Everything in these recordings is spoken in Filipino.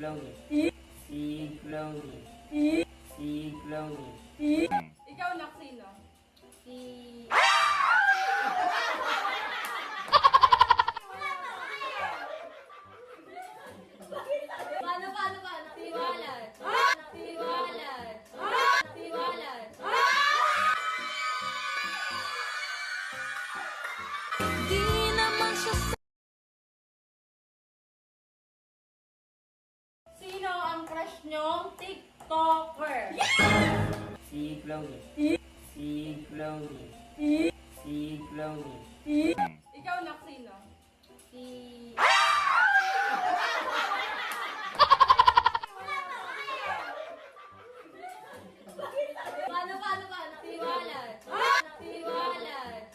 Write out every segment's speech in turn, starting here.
Chloe. Si Chloe. Si Chloe. Ikaw, nak, sino? Si... Paano? Tiwalat. Tiwalat. Tiwalat. Di naman siya Sino ang crush nyong TikToker? Si Chloe. Si Chloe. Si Chloe. Ikaw, nak, sino? Si... Paano? Tiwalat. Tiwalat.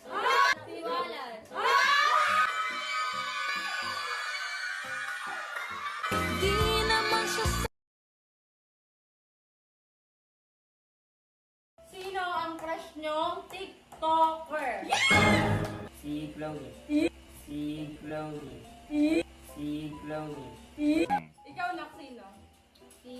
Tiwalat. Di naman siya Sino ang crush nyong TikToker? Si Chloe. Si Chloe. Si Chloe. Ikaw, nak, sino? Si...